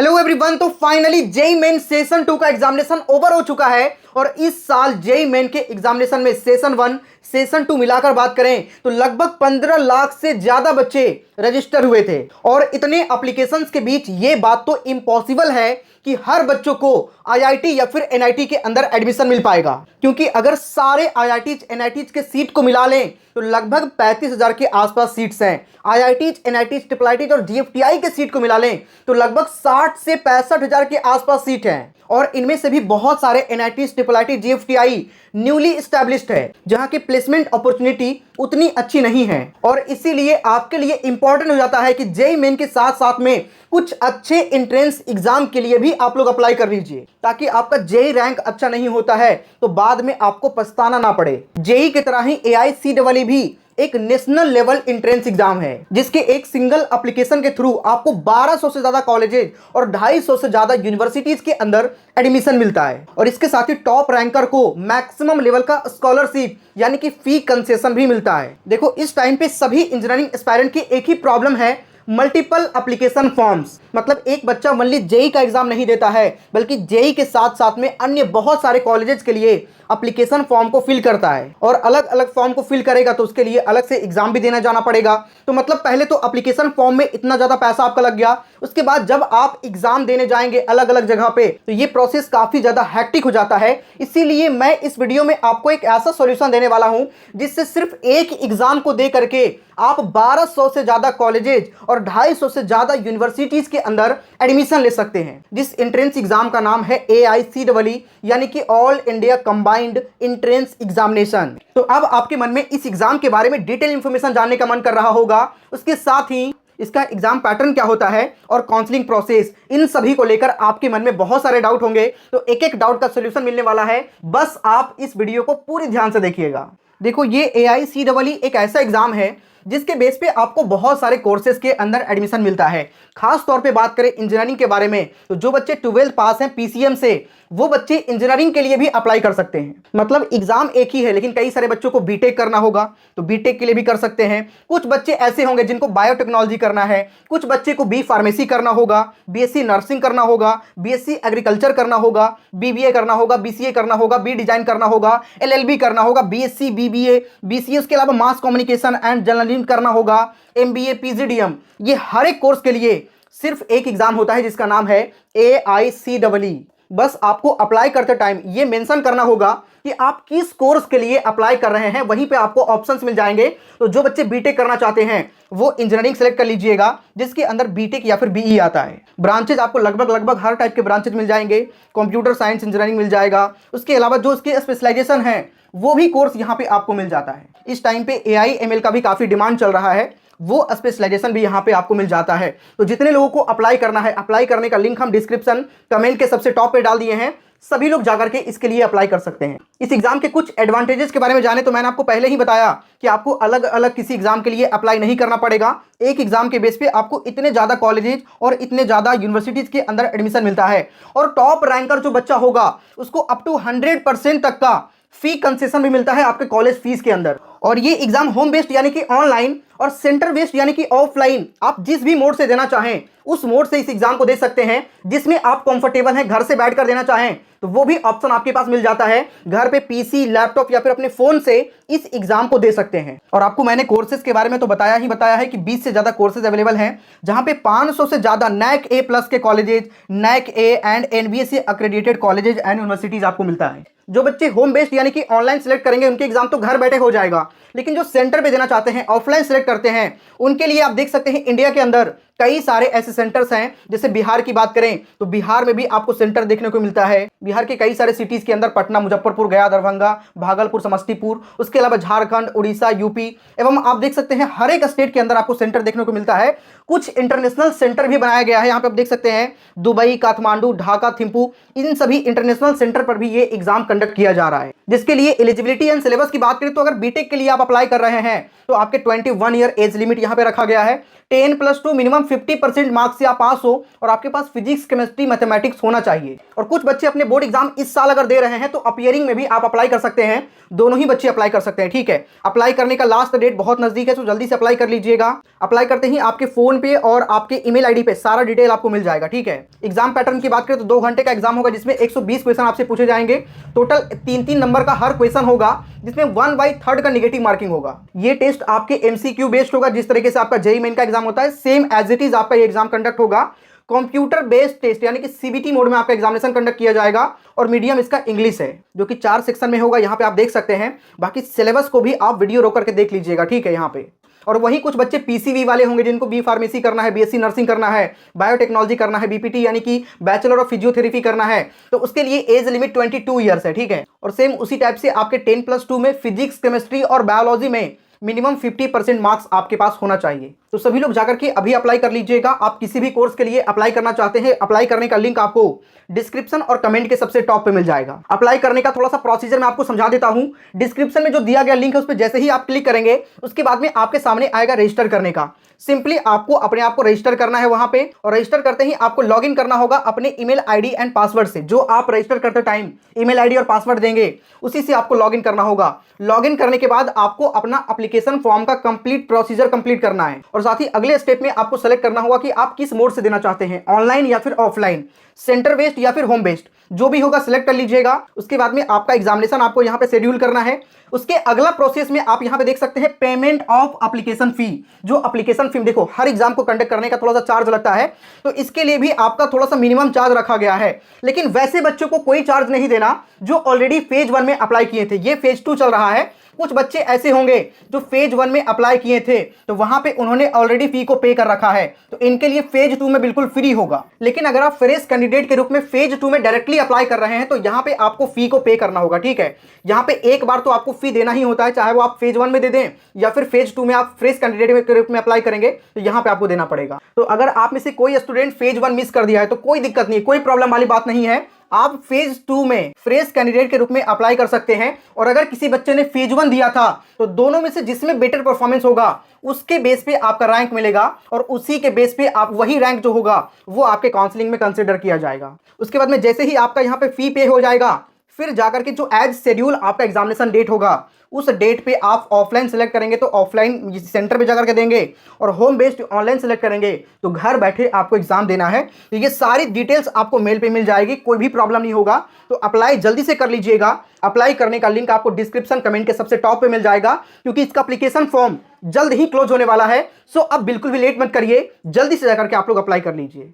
Hello everyone. तो finally JEE main session 2 का examination over हो चुका है और इस साल जेई मेन के एग्जामिनेशन में सेशन 1 सेशन 2 मिलाकर बात करें तो लगभग 15 लाख से ज्यादा बच्चे रजिस्टर हुए थे। और इतने एप्लीकेशंस के बीच ये बात तो इम्पॉसिबल है कि हर बच्चों को आईआईटी या फिर एनआईटी के अंदर एडमिशन मिल पाएगा, क्योंकि अगर सारे आईआईटीज एनआईटीज के सीट को मिला लें तो लगभग 35,000 के आसपास सीट्स हैं। आईआईटीज एनआईटीज ट्रिपल आईटीज और जीएफटीआई के सीट को मिला लें तो लगभग 60 से 65,000 के आसपास सीट हैं। और इनमें से भी बहुत सारे NITs triple IT GFTI newly established है, जहां की प्लेसमेंट अपॉर्चुनिटी उतनी अच्छी नहीं है। और इसीलिए आपके लिए इंपॉर्टेंट हो जाता है कि जेई मेन के साथ साथ में कुछ अच्छे एंट्रेंस एग्जाम के लिए भी आप लोग अप्लाई कर लीजिए, ताकि आपका जेई रैंक अच्छा नहीं होता है तो बाद में आपको पछताना ना पड़े। जेई की तरह ही एआईसीडब्ल्यू भी एक नेशनल लेवल एंट्रेंस एग्जाम है, जिसके एक सिंगल एप्लीकेशन के थ्रू आपको 1200 से ज्यादा कॉलेजेस और 250 से ज्यादा यूनिवर्सिटीज के अंदर एडमिशन मिलता है। और इसके साथ ही टॉप रैंकर को मैक्सिमम लेवल का स्कॉलरशिप यानी कि फी कंसेशन भी मिलता है। देखो, इस टाइम पे सभी इंजीनियरिंग एस्पायरेंट की एक ही प्रॉब्लम है, मल्टीपल एप्लीकेशन फॉर्म्स। मतलब एक बच्चा ओनली जेई का एग्जाम नहीं देता है, बल्कि जेई के साथ साथ में अन्य बहुत सारे कॉलेजेस के लिए एप्लीकेशन फॉर्म को फिल करता है। और अलग अलग फॉर्म को फिल करेगा तो उसके लिए अलग से एग्जाम भी देना जाना पड़ेगा। तो मतलब पहले तो एप्लीकेशन फॉर्म में इतना ज्यादा पैसा आपका लग गया, उसके बाद जब आप एग्जाम देने जाएंगे अलग अलग जगह पे तो ये प्रोसेस काफी ज्यादा हेक्टिक हो जाता है। इसीलिए मैं इस वीडियो में आपको एक ऐसा सॉल्यूशन देने वाला हूं जिससे सिर्फ एक एग्जाम को दे करके आप 1200 से ज्यादा कॉलेजेस और 250 से ज्यादा यूनिवर्सिटीज के अंदर एडमिशन ले सकते हैं। जिस एंट्रेंस एग्जाम का नाम है एआईसीडब्ल्यू यानी कि all India combined entrance examination. तो अब आपके मन में इस एग्जाम के बारे में डिटेल इंफॉर्मेशन जानने का मन कर रहा होगा। उसके साथ ही इसका एग्जाम पैटर्न क्या होता है और काउंसलिंग प्रोसेस, इन सभी को लेकर आपके मन में बहुत सारे डाउट होंगे। तो एक एक डाउट का सॉल्यूशन मिलने वाला है, बस आप इस वीडियो को पूरी ध्यान से देखिएगा। देखो, ये एआईसीडब्ल्यू एक ऐसा एग्जाम है जिसके बेस पे आपको बहुत सारे कोर्सेज के अंदर एडमिशन मिलता है। खास तौर पे बात करें इंजीनियरिंग के बारे में तो जो बच्चे 12th पास हैं पीसीएम से, वो बच्चे इंजीनियरिंग के लिए भी अप्लाई कर सकते हैं। मतलब एग्जाम एक ही है, लेकिन कई सारे बच्चों को बीटेक करना होगा तो बीटेक के लिए भी कर सकते हैं। कुछ बच्चे ऐसे होंगे जिनको बायोटेक्नोलॉजी करना है, कुछ बच्चे को बी फार्मेसी करना होगा, बीएससी नर्सिंग करना होगा, बीएससी एग्रीकल्चर करना होगा, बीबीए करना होगा, बीसीए करना होगा, बी डिजाइन करना होगा, एलएलबी करना होगा, बीएससी बीबीए बीसीए, उसके अलावा मास कम्युनिकेशन एंड जर्नलिज्म करना होगा, एमबीए पीजीडीएम। ये हर एक कोर्स के लिए सिर्फ एक एग्जाम होता है जिसका नाम है एआईसीडब्ल्यू। बस आपको अप्लाई करते टाइम ये मेंशन करना होगा कि आप किस कोर्स के लिए अप्लाई कर रहे हैं, वहीं पे आपको ऑप्शंस मिल जाएंगे। तो जो बच्चे बीटेक करना चाहते हैं वो इंजीनियरिंग सेलेक्ट कर लीजिएगा, जिसके अंदर बीटेक या फिर बीई आता है। ब्रांचेज आपको लगभग हर टाइप के ब्रांचेज मिल जाएंगे। कंप्यूटर साइंस इंजीनियरिंग मिल जाएगा, उसके अलावा जो उसके स्पेशलाइजेशन है वो भी कोर्स यहाँ पे आपको मिल जाता है। इस टाइम पे एआईएमएल का भी काफी डिमांड चल रहा है, वो स्पेशलाइजेशन भी यहाँ पे आपको मिल जाता है। तो जितने लोगों को अप्लाई करना है, अप्लाई करने का लिंक हम डिस्क्रिप्शन कमेंट के सबसे टॉप पे डाल दिए हैं, सभी लोग जाकर के इसके लिए अप्लाई कर सकते हैं। इस एग्जाम के कुछ एडवांटेजेस के बारे में जाने तो मैंने आपको पहले ही बताया कि आपको अलग अलग किसी एग्जाम के लिए अप्लाई नहीं करना पड़ेगा। एक एग्जाम के बेस पे आपको इतने ज्यादा कॉलेजेस और इतने ज्यादा यूनिवर्सिटीज के अंदर एडमिशन मिलता है। और टॉप रैंकर जो बच्चा होगा उसको अप टू 100% तक का फी कंसेशन भी मिलता है आपके कॉलेज फीस के अंदर। और ये एग्जाम होम बेस्ड यानी कि ऑनलाइन और सेंटर बेस्ड यानी कि ऑफलाइन, आप जिस भी मोड से देना चाहें उस मोड से इस एग्जाम को दे सकते हैं। जिसमें आप कंफर्टेबल हैं, घर से बैठकर देना चाहें तो वो भी ऑप्शन आपके पास मिल जाता है। घर पे पीसी, लैपटॉप या फिर अपने फोन से इस एग्जाम को दे सकते हैं। और आपको मैंने कोर्सेज के बारे में तो बताया है कि 20 से ज्यादा कोर्सेज अवेलेबल हैं, जहां पे 500 से ज्यादा नैक ए प्लस के colleges, NAAC A and NBSC accredited colleges and universities आपको मिलता है। जो बच्चे होम बेस्ड यानी कि ऑनलाइन सिलेक्ट करेंगे उनके एग्जाम तो घर बैठे हो जाएगा, लेकिन जो सेंटर पे देना चाहते हैं, ऑफलाइन सिलेक्ट करते हैं, उनके लिए आप देख सकते हैं इंडिया के अंदर कई सारे ऐसे सेंटर्स हैं। जैसे बिहार की बात करें तो बिहार में भी आपको सेंटर देखने को मिलता है। बिहार के कई सारे सिटीज के अंदर पटना, मुजफ्फरपुर, गया, दरभंगा, भागलपुर, समस्तीपुर, उसके अलावा झारखंड, उड़ीसा, यूपी, एवं आप देख सकते हैं हर एक स्टेट के अंदर आपको सेंटर देखने को मिलता है। कुछ इंटरनेशनल सेंटर भी बनाया गया है, यहाँ पे आप देख सकते हैं दुबई, काठमांडू, ढाका, थिम्पू, इन सभी इंटरनेशनल सेंटर पर भी ये एग्जाम कंडक्ट किया जा रहा है। जिसके लिए एलिजिबिलिटी एंड सिलेबस की बात करें तो अगर बीटेक के लिए आप अप्लाई कर रहे हैं तो आपके 21 ईयर एज लिमिट यहाँ पे रखा गया है। 10+2 मिनिमम मिनिमम 50% मार्क्स से आप पास हो और आपके पास फिजिक्स, केमिस्ट्री, मैथमेटिक्स होना चाहिए। और कुछ बच्चे अपने बोर्ड एग्जाम इस साल अगर दे रहे हैं तो अपीयरिंग में भी आप अप्लाई कर सकते हैं। दोनों ही बच्चे अप्लाई कर सकते हैं, ठीक है। अप्लाई करने का लास्ट डेट बहुत नजदीक है, तो जल्दी से अप्लाई कर लीजिएगा। अप्लाई करते ही आपके फोन पे और आपके ईमेल आईडी पे सारा डिटेल आपको मिल जाएगा, ठीक है। एग्जाम पैटर्न की बात करें तो 2 घंटे का एग्जाम होगा, जिसमें 120 क्वेश्चन आपसे पूछे जाएंगे। टोटल 3-3 नंबर का हर क्वेश्चन होगा, जिसमें 1/3 का नेगेटिव मार्किंग होगा। ये टेस्ट आपके एमसीक्यू बेस्ड होगा। जिस तरीके से आपका जेईई मेन का एग्जाम होता है, सेम एज इट इज आपका ये एग्जाम कंडक्ट होगा। कंप्यूटर बेस्ड टेस्ट यानी कि सीबीटी मोड में आपका एग्जामिनेशन कंडक्ट किया जाएगा और मीडियम इसका इंग्लिश है, जो कि 4 सेक्शन में होगा। यहाँ पे आप देख सकते हैं। बाकी सिलेबस को भी आप वीडियो रोक करके देख लीजिएगा, ठीक है यहाँ पे। और वही कुछ बच्चे पीसीवी वाले होंगे, जिनको बी फार्मेसी करना है, बीएससी नर्सिंग करना है, बायोटेक्नोलॉजी करना है, बीपीटी यानी कि बैचलर ऑफ फिजियोथेरेपी करना है, तो उसके लिए एज लिमिट 22 ईयर्स है, ठीक है। और सेम उसी टाइप से आपके 10+2 में फिजिक्स, केमिस्ट्री और बायोलॉजी में मिनिमम 50% मार्क्स आपके पास होना चाहिए। तो सभी लोग जाकर के अभी अप्लाई कर लीजिएगा। आप किसी भी कोर्स के लिए अप्लाई करना चाहते हैं, अप्लाई करने का लिंक आपको डिस्क्रिप्शन और कमेंट के सबसे टॉप पे मिल जाएगा। अप्लाई करने का थोड़ा सा प्रोसीजर मैं आपको समझा देता हूं। डिस्क्रिप्शन में जो दिया गया लिंक है उस पर जैसे ही आप क्लिक करेंगे, उसके बाद में आपके सामने आएगा रजिस्टर करने का। सिंपली आपको अपने आप को रजिस्टर करना है वहां पे, और रजिस्टर करते ही आपको लॉगिन करना होगा अपने ईमेल आईडी एंड पासवर्ड से। जो आप रजिस्टर करते टाइम ईमेल आईडी और पासवर्ड देंगे, उसी से आपको लॉगिन करना होगा। लॉगिन करने के बाद आपको अपना एप्लीकेशन फॉर्म का कंप्लीट प्रोसीजर कंप्लीट करना है, और साथ ही अगले स्टेप में आपको सेलेक्ट करना होगा कि आप किस मोड से देना चाहते हैं, ऑनलाइन या फिर ऑफलाइन, सेंटर बेस्ड या फिर होम बेस्ड, जो भी होगा सिलेक्ट कर लीजिएगा। उसके बाद में आपका एग्जामिनेशन आपको यहाँ पे शेड्यूल करना है। उसके अगला प्रोसेस में आप यहाँ पे देख सकते हैं पेमेंट ऑफ एप्लीकेशन फी। जो एप्लीकेशन फी, देखो हर एग्जाम को कंडक्ट करने का थोड़ा सा चार्ज लगता है, तो इसके लिए भी आपका थोड़ा सा मिनिमम चार्ज रखा गया है। लेकिन वैसे बच्चों को कोई चार्ज नहीं देना जो ऑलरेडी फेज 1 में अप्लाई किए थे। ये फेज 2 चल रहा है। कुछ बच्चे ऐसे होंगे जो फेज 1 में अप्लाई किए थे, तो वहां पे उन्होंने ऑलरेडी फी को पे कर रखा है, तो इनके लिए फेज 2 में बिल्कुल फ्री होगा। लेकिन अगर आप फ्रेश कैंडिडेट के रूप में फेज 2 में डायरेक्टली अप्लाई कर रहे हैं, तो यहां पे आपको फी को पे करना होगा, ठीक है। यहां पे एक बार तो आपको फी देना ही होता है, चाहे वो आप फेज 1 में दे दें या फिर फेज 2 में आप फ्रेश कैंडिडेट के रूप में अप्लाई करेंगे, तो यहां पे आपको देना पड़ेगा। तो अगर आप में से कोई स्टूडेंट फेज 1 मिस कर दिया है तो कोई दिक्कत नहीं, कोई प्रॉब्लम वाली बात नहीं है। आप फेज 2 में फ्रेश कैंडिडेट के रूप में अप्लाई कर सकते हैं। और अगर किसी बच्चे ने फेज 1 दिया था, तो दोनों में से जिसमें बेटर परफॉर्मेंस होगा उसके बेस पे आपका रैंक मिलेगा, और उसी के बेस पे आप वही रैंक जो होगा वो आपके काउंसलिंग में कंसिडर किया जाएगा। उसके बाद में जैसे ही आपका यहाँ पे फी पे हो जाएगा, फिर जाकर के जो एज शेड्यूल आपका एग्जामिनेशन डेट होगा, उस डेट पे आप ऑफलाइन सेलेक्ट करेंगे तो ऑफलाइन सेंटर पे जाकर के देंगे, और होम बेस्ड ऑनलाइन सेलेक्ट करेंगे तो घर बैठे आपको एग्जाम देना है। तो ये सारी डिटेल्स आपको मेल पे मिल जाएगी, कोई भी प्रॉब्लम नहीं होगा। तो अप्लाई जल्दी से कर लीजिएगा। अप्लाई करने का लिंक आपको डिस्क्रिप्शन कमेंट के सबसे टॉप पे मिल जाएगा, क्योंकि इसका एप्लीकेशन फॉर्म जल्द ही क्लोज होने वाला है। सो अब बिल्कुल भी लेट मत करिए, जल्दी से जाकर के आप लोग अप्लाई कर लीजिए।